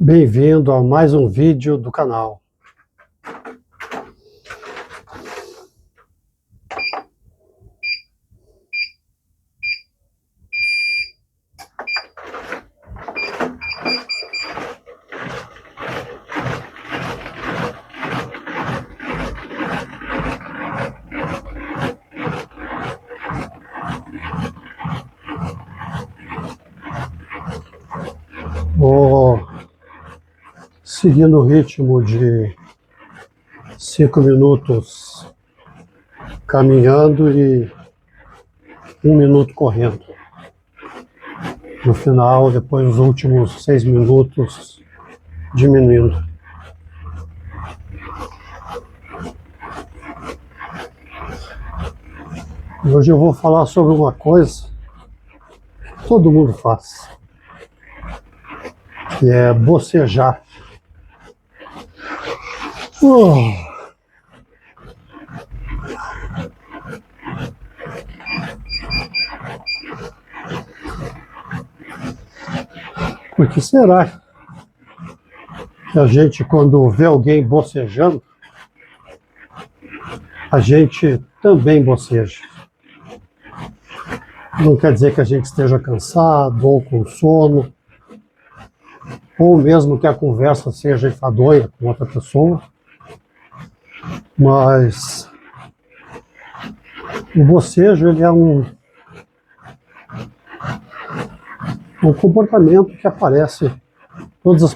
Bem-vindo a mais um vídeo do canal. Vou seguindo o ritmo de 5 minutos caminhando e 1 minuto correndo. No final, depois os últimos 6 minutos diminuindo. E hoje eu vou falar sobre uma coisa que todo mundo faz, que é bocejar. Por que será que a gente, quando vê alguém bocejando, a gente também boceja? Não quer dizer que a gente esteja cansado ou com sono, ou mesmo que a conversa seja enfadonha com outra pessoa, mas o bocejo ele é um comportamento que aparece em todas as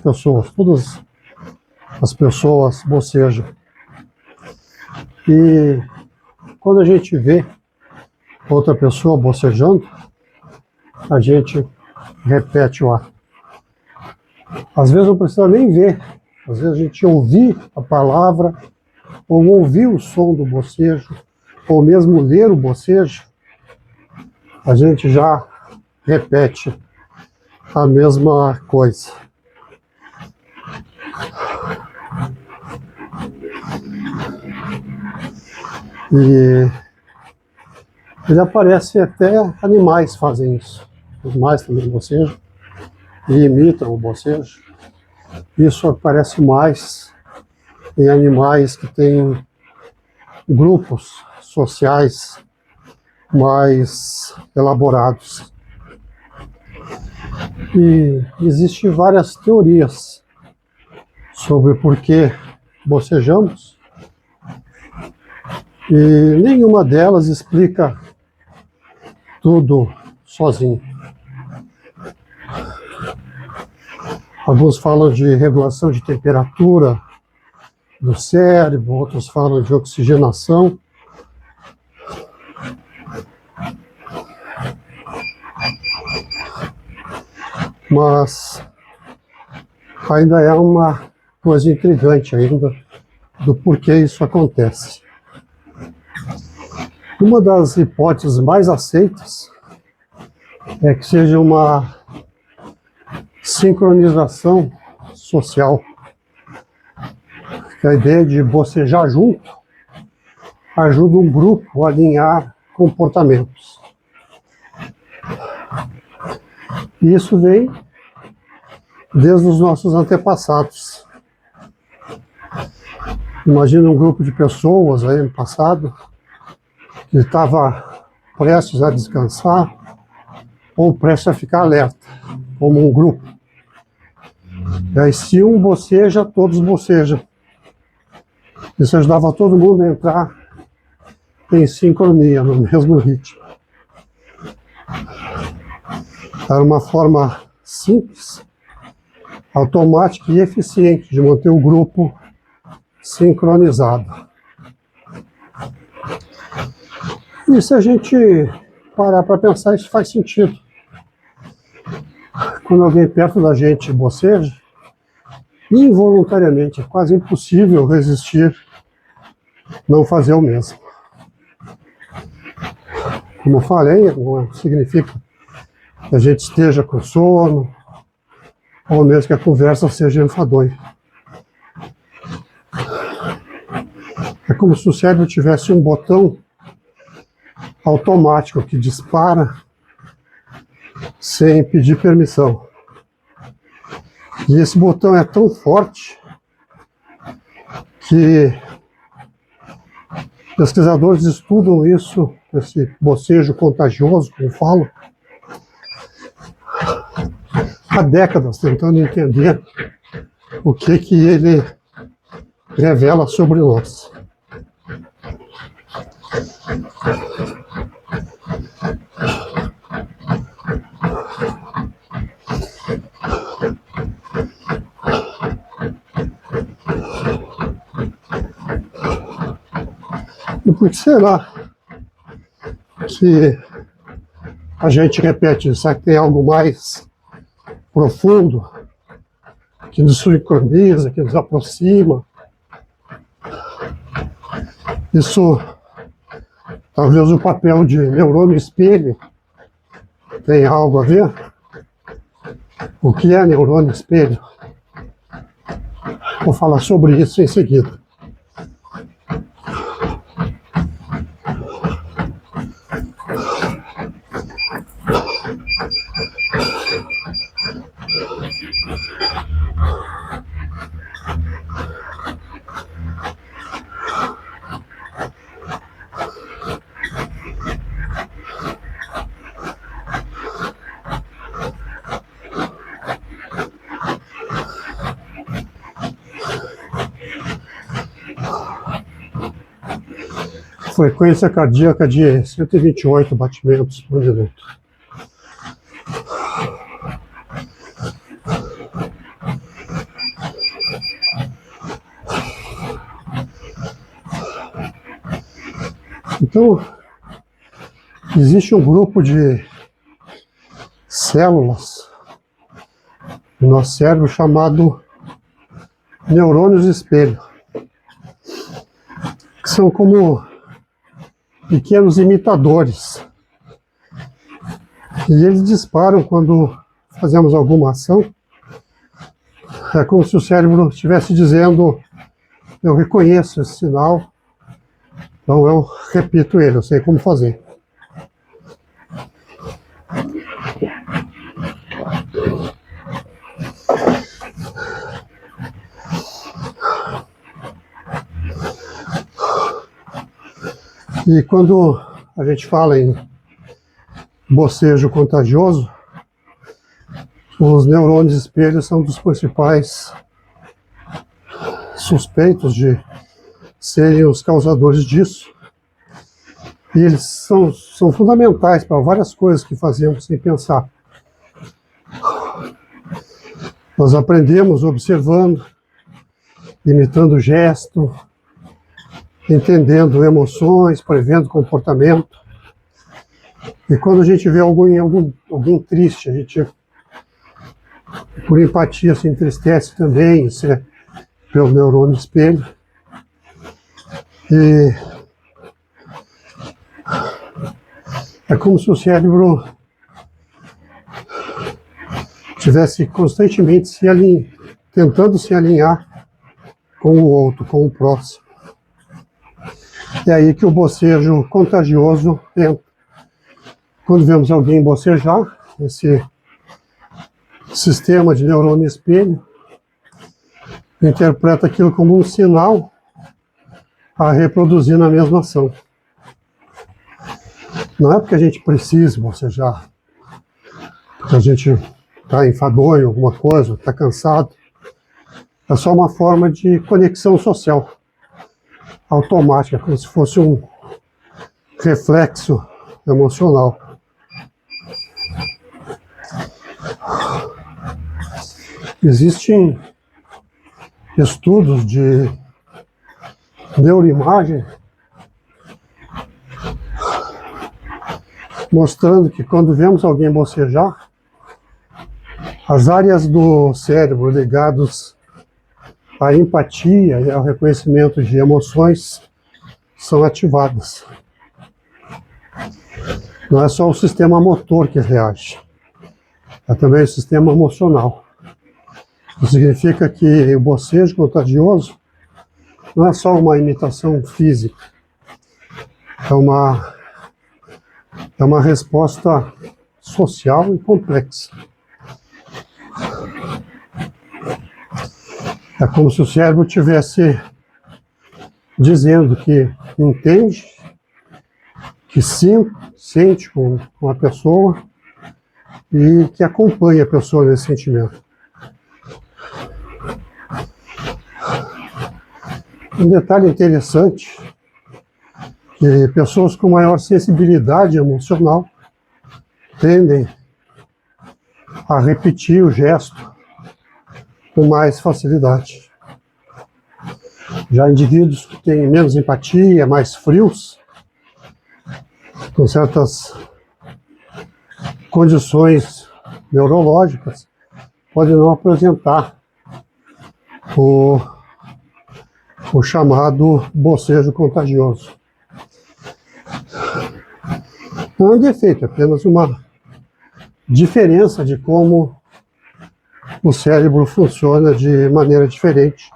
pessoas bocejam. E quando a gente vê outra pessoa bocejando, a gente repete o ato. Às vezes não precisa nem ver, às vezes a gente ouvir a palavra, ou ouvir o som do bocejo, ou mesmo ler o bocejo, a gente já repete a mesma coisa. E ele aparece, até animais fazem isso. Os animais também bocejam e imitam o bocejo. Isso aparece mais em animais que têm grupos sociais mais elaborados. E existem várias teorias sobre por que bocejamos, e nenhuma delas explica tudo sozinho. Alguns falam de regulação de temperatura do cérebro, outros falam de oxigenação. Mas ainda é uma coisa intrigante ainda do porquê isso acontece. Uma das hipóteses mais aceitas é que seja uma sincronização social. A ideia de bocejar junto ajuda um grupo a alinhar comportamentos. E isso vem desde os nossos antepassados. Imagina um grupo de pessoas aí no passado que estava prestes a descansar ou prestes a ficar alerta, como um grupo. E aí, se um boceja, todos bocejam. Isso ajudava todo mundo a entrar em sincronia, no mesmo ritmo. Era uma forma simples, automática e eficiente de manter o grupo sincronizado. E se a gente parar para pensar, isso faz sentido. Quando alguém perto da gente boceja, involuntariamente, é quase impossível resistir não fazer o mesmo. Como eu falei, não significa que a gente esteja com sono, ou mesmo que a conversa seja enfadonha. É como se o cérebro tivesse um botão automático que dispara sem pedir permissão. E esse botão é tão forte que pesquisadores estudam isso, esse bocejo contagioso, como falo, há décadas, tentando entender o que ele revela sobre nós. E por que será que a gente repete isso? Será que tem algo mais profundo que nos sincroniza, que nos aproxima? Isso, talvez o papel de neurônio espelho tem algo a ver? O que é neurônio espelho? Vou falar sobre isso em seguida. Frequência cardíaca de 128 batimentos por minuto. Então, existe um grupo de células no nosso cérebro chamado neurônios espelho, que são como pequenos imitadores. E eles disparam quando fazemos alguma ação. É como se o cérebro estivesse dizendo: eu reconheço esse sinal, então eu repito ele, eu sei como fazer. E quando a gente fala em bocejo contagioso, os neurônios espelhos são dos principais suspeitos de serem os causadores disso. E eles são fundamentais para várias coisas que fazemos sem pensar. Nós aprendemos observando, imitando o gesto, entendendo emoções, prevendo comportamento. E quando a gente vê alguém triste, a gente, por empatia, se entristece também, isso é pelo neurônio espelho. E é como se o cérebro estivesse constantemente tentando se alinhar com o outro, com o próximo. É aí que o bocejo contagioso entra. Quando vemos alguém bocejar, esse sistema de neurônio espelho interpreta aquilo como um sinal a reproduzir na mesma ação. Não é porque a gente precisa bocejar, porque a gente está enfadonho, alguma coisa, está cansado. É só uma forma de conexão social automática, como se fosse um reflexo emocional. Existem estudos de neuroimagem mostrando que quando vemos alguém bocejar, as áreas do cérebro ligadas à empatia e ao reconhecimento de emoções são ativadas. Não é só o sistema motor que reage, é também o sistema emocional. Isso significa que o bocejo contagioso não é só uma imitação física, é uma resposta social e complexa. É como se o cérebro estivesse dizendo que entende, que sim, sente com a pessoa e que acompanha a pessoa nesse sentimento. Um detalhe interessante é que pessoas com maior sensibilidade emocional tendem a repetir o gesto com mais facilidade. Já indivíduos que têm menos empatia, mais frios, com certas condições neurológicas, podem não apresentar o chamado bocejo contagioso. Não é um defeito, é apenas uma diferença de como o cérebro funciona de maneira diferente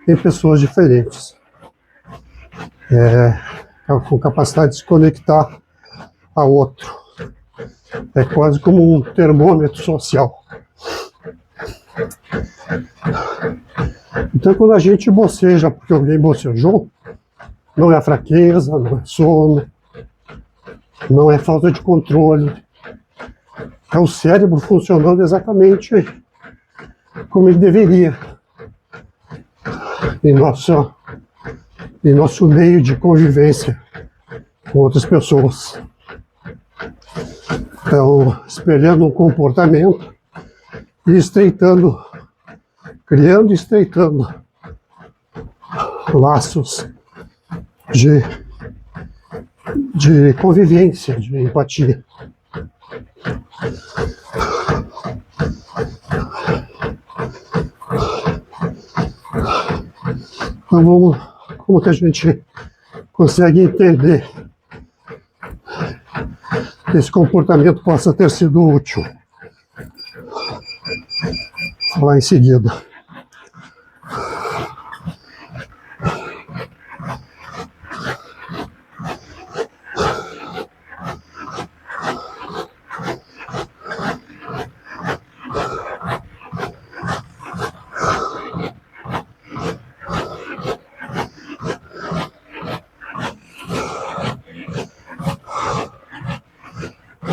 em pessoas diferentes. Com capacidade de se conectar a outro. É quase como um termômetro social. Então, quando a gente boceja porque alguém bocejou, não é fraqueza, não é sono, não é falta de controle. É o cérebro funcionando exatamente como ele deveria em nosso meio de convivência com outras pessoas. Então, espelhando um comportamento e estreitando, criando e estreitando laços de convivência, de empatia. Então, como que a gente consegue entender que esse comportamento possa ter sido útil? Vou falar em seguida.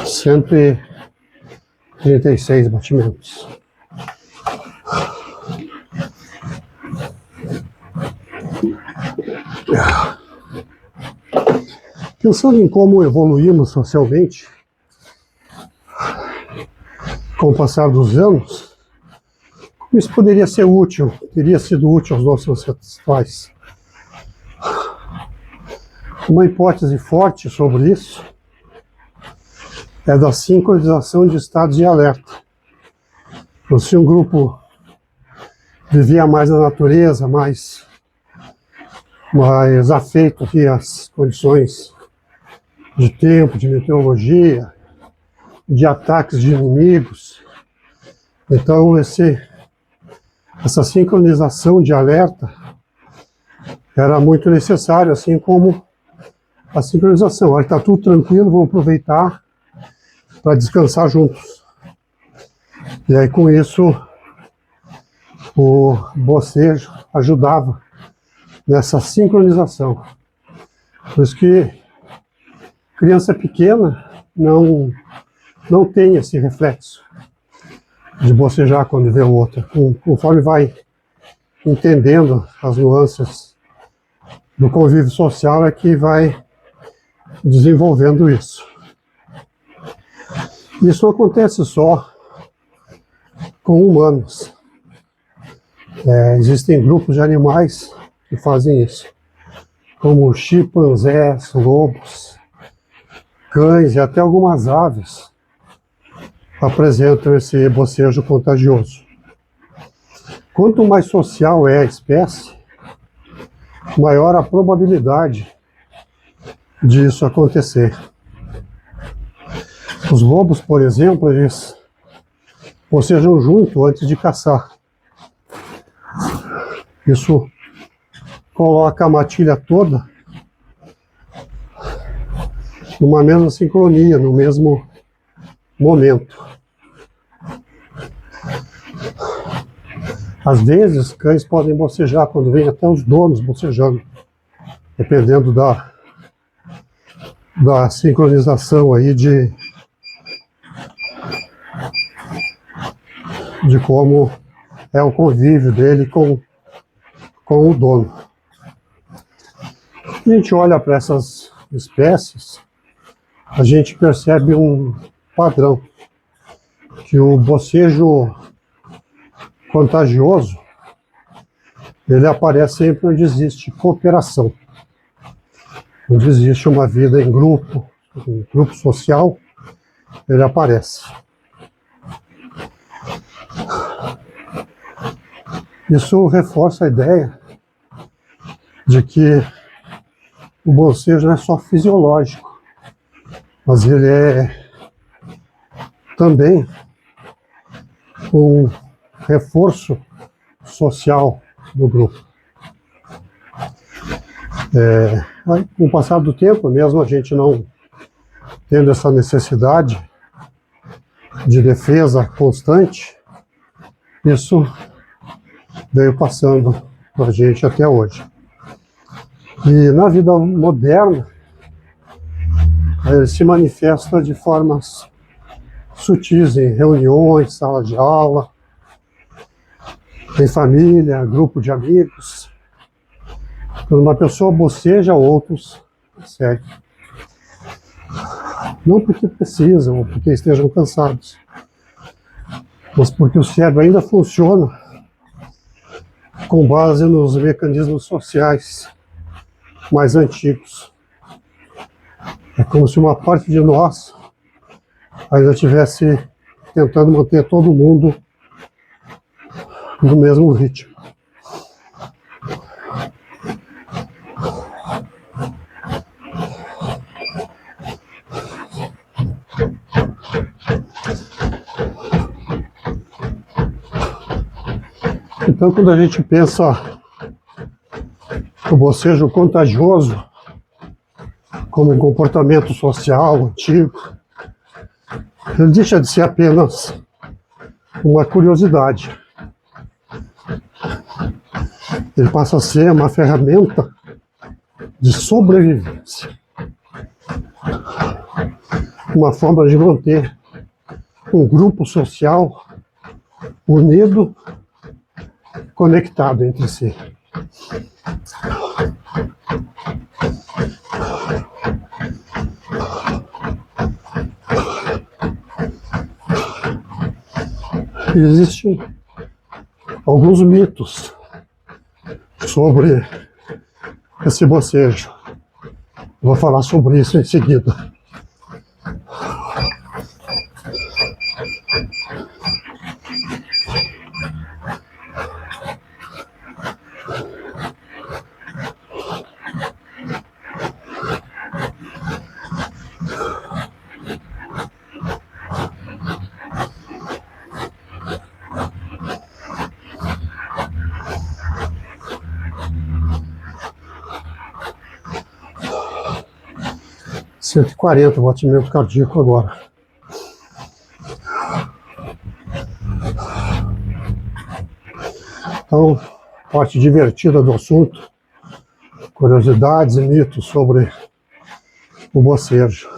Cento e 36 batimentos. Pensando em como evoluímos socialmente com o passar dos anos, como isso poderia ser útil, teria sido útil aos nossos ancestrais. Uma hipótese forte sobre isso é da sincronização de estados de alerta. Então, se um grupo vivia mais na natureza, mais afeito aqui às condições de tempo, de meteorologia, de ataques de inimigos, então essa sincronização de alerta era muito necessária, assim como a sincronização. Olha, está tudo tranquilo, vamos aproveitar para descansar juntos. E aí, com isso, o bocejo ajudava nessa sincronização. Por isso que criança pequena não tem esse reflexo de bocejar quando vê o outro. Conforme vai entendendo as nuances do convívio social, é que vai desenvolvendo isso. Isso não acontece só com humanos. Existem grupos de animais que fazem isso, como chimpanzés, lobos, cães e até algumas aves apresentam esse bocejo contagioso. Quanto mais social é a espécie, maior a probabilidade disso acontecer. Os lobos, por exemplo, eles bocejam junto antes de caçar. Isso coloca a matilha toda numa mesma sincronia, no mesmo momento. Às vezes, cães podem bocejar quando vem até os donos bocejando, dependendo da sincronização aí de como é o convívio dele com o dono. A gente olha para essas espécies, a gente percebe um padrão, que o bocejo contagioso, ele aparece sempre onde existe cooperação, onde existe uma vida em grupo, um grupo social, ele aparece. Isso reforça a ideia de que o bocejo não é só fisiológico, mas ele é também um reforço social do grupo. Com o passar do tempo, mesmo a gente não tendo essa necessidade de defesa constante, isso veio passando para a gente até hoje. E na vida moderna, ele se manifesta de formas sutis em reuniões, sala de aula, em família, grupo de amigos. Quando uma pessoa boceja, outros seguem. Não porque precisam ou porque estejam cansados, mas porque o cérebro ainda funciona com base nos mecanismos sociais mais antigos. É como se uma parte de nós ainda estivesse tentando manter todo mundo no mesmo ritmo. Então, quando a gente pensa o bocejo contagioso como um comportamento social antigo, ele deixa de ser apenas uma curiosidade. Ele passa a ser uma ferramenta de sobrevivência. Uma forma de manter um grupo social unido, conectado entre si. Existem alguns mitos sobre esse bocejo. Vou falar sobre isso em seguida. R$ 140 batimento cardíaco agora. Então, parte divertida do assunto, curiosidades e mitos sobre o bocejo.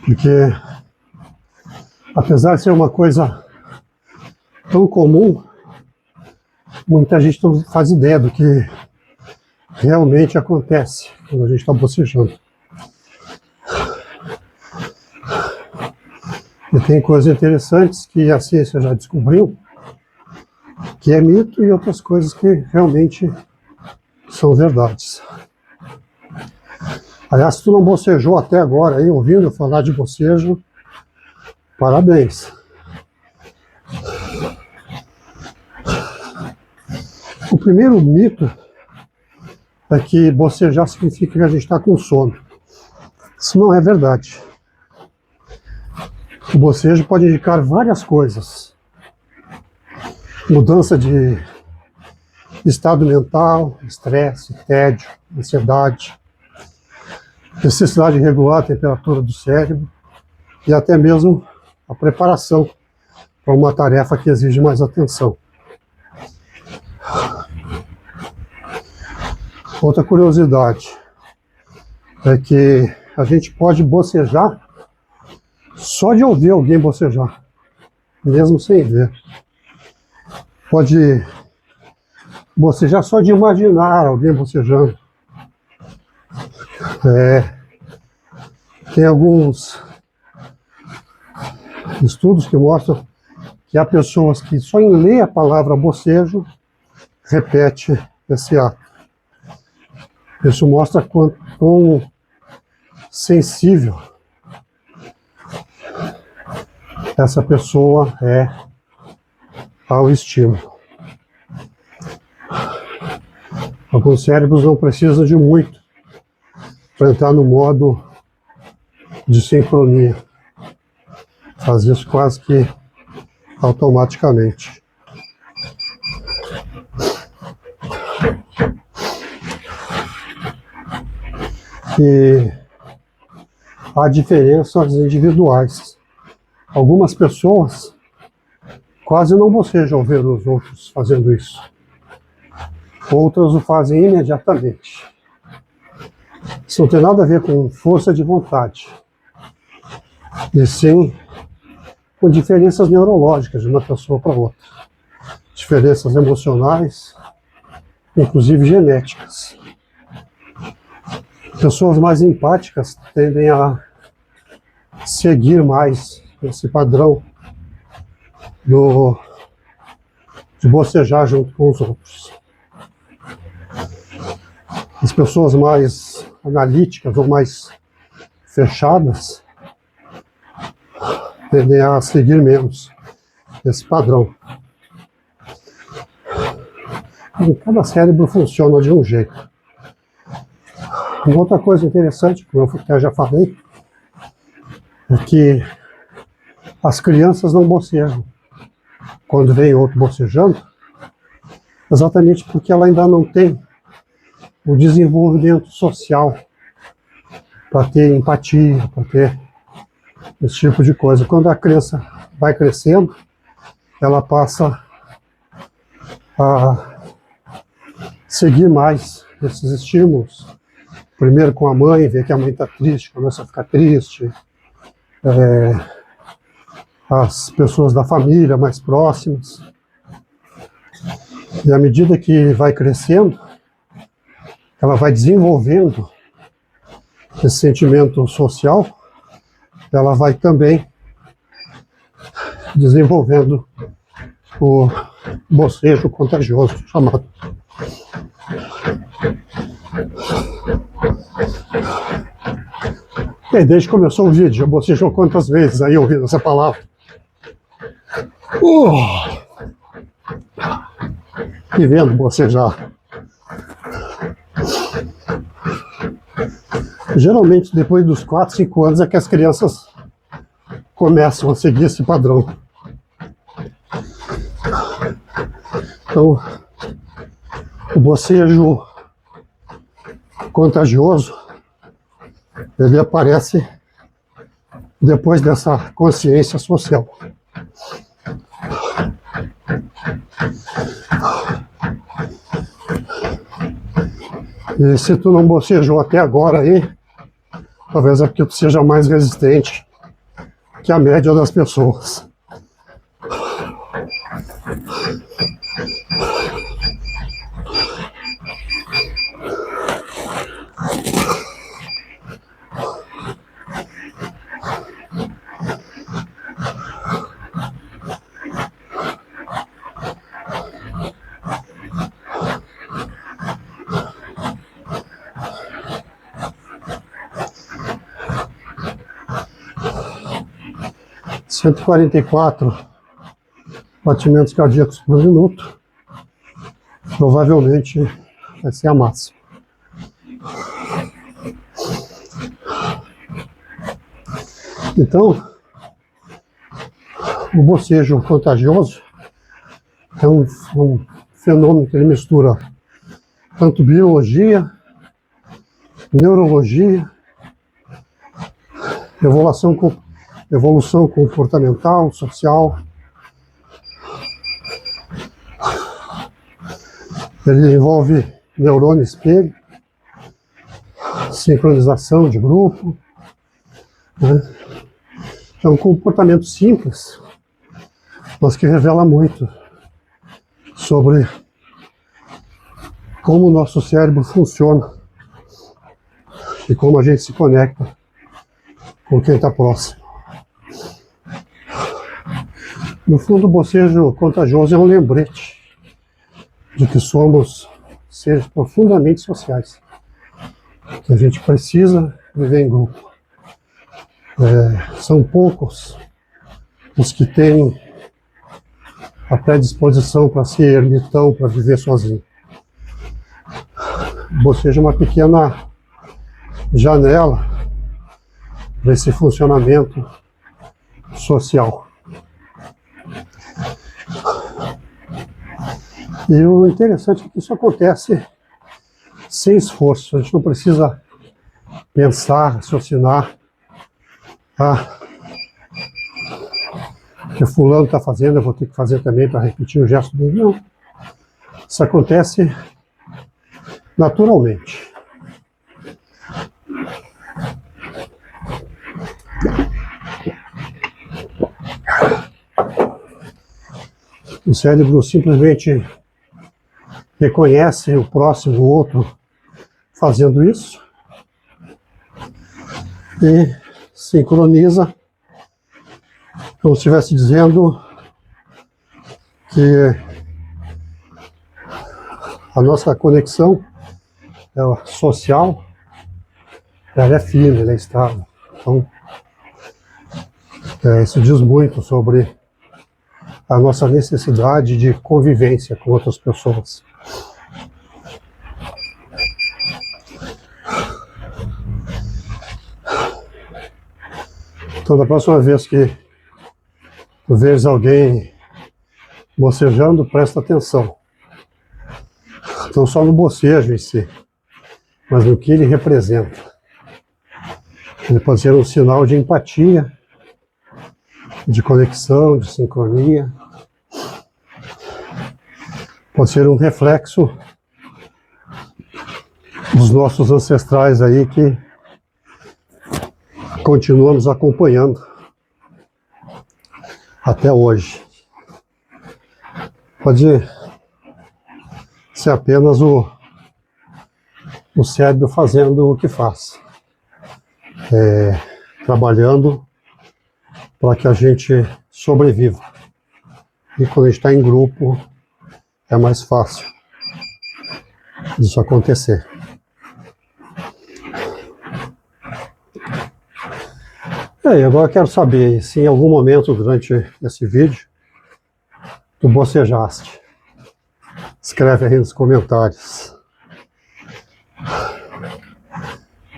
Porque, apesar de ser uma coisa tão comum, muita gente não faz ideia do que realmente acontece quando a gente está bocejando. E tem coisas interessantes que a ciência já descobriu, que é mito, e outras coisas que realmente são verdades. Aliás, se tu não bocejou até agora, aí, ouvindo eu falar de bocejo, parabéns. O primeiro mito é que bocejar significa que a gente está com sono. Isso não é verdade. O bocejo pode indicar várias coisas. Mudança de estado mental, estresse, tédio, ansiedade, necessidade de regular a temperatura do cérebro e até mesmo a preparação para uma tarefa que exige mais atenção. Outra curiosidade é que a gente pode bocejar só de ouvir alguém bocejar, mesmo sem ver. Pode bocejar só de imaginar alguém bocejando. Tem alguns estudos que mostram que há pessoas que só em ler a palavra bocejo repete esse ato. Isso mostra quão sensível essa pessoa é ao estímulo. Alguns cérebros não precisam de muito para entrar no modo de sincronia. Faz isso quase que automaticamente. E há diferenças individuais. Algumas pessoas quase não bocejam ao ver os outros fazendo isso. Outras o fazem imediatamente. Isso não tem nada a ver com força de vontade, e sim com diferenças neurológicas de uma pessoa para outra. Diferenças emocionais, inclusive genéticas. Pessoas mais empáticas tendem a seguir mais esse padrão de bocejar junto com os outros. As pessoas mais analíticas ou mais fechadas tendem a seguir menos esse padrão. E cada cérebro funciona de um jeito. Uma outra coisa interessante, como eu até já falei, é que as crianças não bocejam quando vem outro bocejando, exatamente porque ela ainda não tem o desenvolvimento social para ter empatia, para ter esse tipo de coisa. Quando a criança vai crescendo, ela passa a seguir mais esses estímulos. Primeiro com a mãe, ver que a mãe está triste, começa a ficar triste. As pessoas da família mais próximas. E à medida que vai crescendo, ela vai desenvolvendo esse sentimento social, ela vai também desenvolvendo o bocejo contagioso, chamado. E aí, desde que começou o vídeo, já bocejou quantas vezes aí ouvindo essa palavra? E vendo bocejar. Geralmente, depois dos 4, 5 anos, é que as crianças começam a seguir esse padrão. Então, o bocejo contagioso, ele aparece depois dessa consciência social. E se tu não bocejou até agora aí, talvez é porque tu seja mais resistente que a média das pessoas. Cento e 144 batimentos cardíacos por minuto, provavelmente vai ser a máxima. Então, o bocejo contagioso é um fenômeno que ele mistura tanto biologia, neurologia, evolução comportamental, social. Ele envolve neurônio espelho, sincronização de grupo, né? É um comportamento simples, mas que revela muito sobre como o nosso cérebro funciona e como a gente se conecta com quem está próximo. No fundo, o bocejo contagioso é um lembrete de que somos seres profundamente sociais, que a gente precisa viver em grupo. São poucos os que têm a predisposição para ser ermitão, para viver sozinho. O bocejo é uma pequena janela para esse funcionamento social. E o interessante é que isso acontece sem esforço. A gente não precisa pensar, raciocinar. O que fulano está fazendo, eu vou ter que fazer também para repetir o gesto dele. Não. Isso acontece naturalmente. O cérebro simplesmente reconhece o próximo, o outro, fazendo isso e sincroniza, como se estivesse dizendo que a nossa conexão social, ela é firme, ela é estável. Então, isso diz muito sobre a nossa necessidade de convivência com outras pessoas. Então, da próxima vez que tu vês alguém bocejando, presta atenção. Não só no bocejo em si, mas no que ele representa. Ele pode ser um sinal de empatia, de conexão, de sincronia. Pode ser um reflexo dos nossos ancestrais aí que continuamos acompanhando até hoje. Pode ser apenas o cérebro fazendo o que faz. Trabalhando para que a gente sobreviva. E quando a gente está em grupo, é mais fácil disso acontecer. E agora eu quero saber se em algum momento durante esse vídeo tu bocejaste. Escreve aí nos comentários.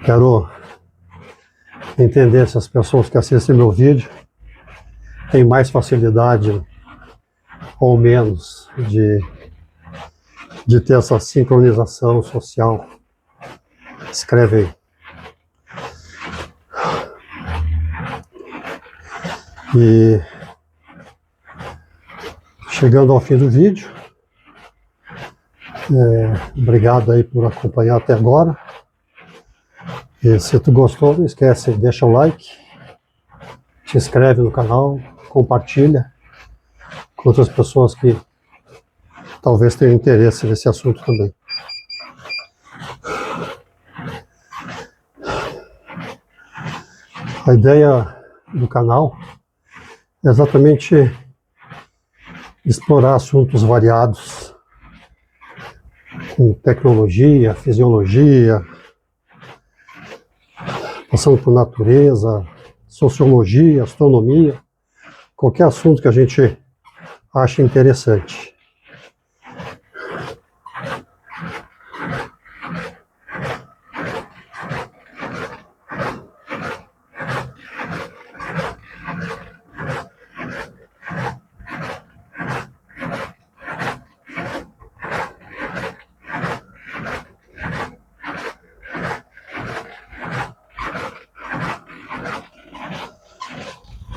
Quero entender se as pessoas que assistem meu vídeo têm mais facilidade ou menos de ter essa sincronização social. Escreve aí. E chegando ao fim do vídeo, obrigado aí por acompanhar até agora. E se tu gostou, não esquece, deixa o like, se inscreve no canal, compartilha com outras pessoas que talvez tenham interesse nesse assunto também. A ideia do canal é exatamente explorar assuntos variados, com tecnologia, fisiologia, passando por natureza, sociologia, astronomia, qualquer assunto que a gente ache interessante.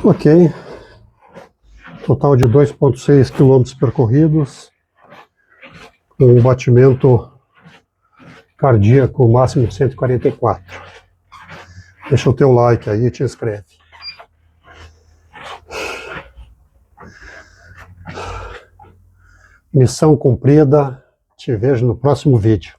Ok. Total de 2,6 km percorridos, com um batimento cardíaco máximo de 144. Deixa o teu like aí e te inscreve. Missão cumprida. Te vejo no próximo vídeo.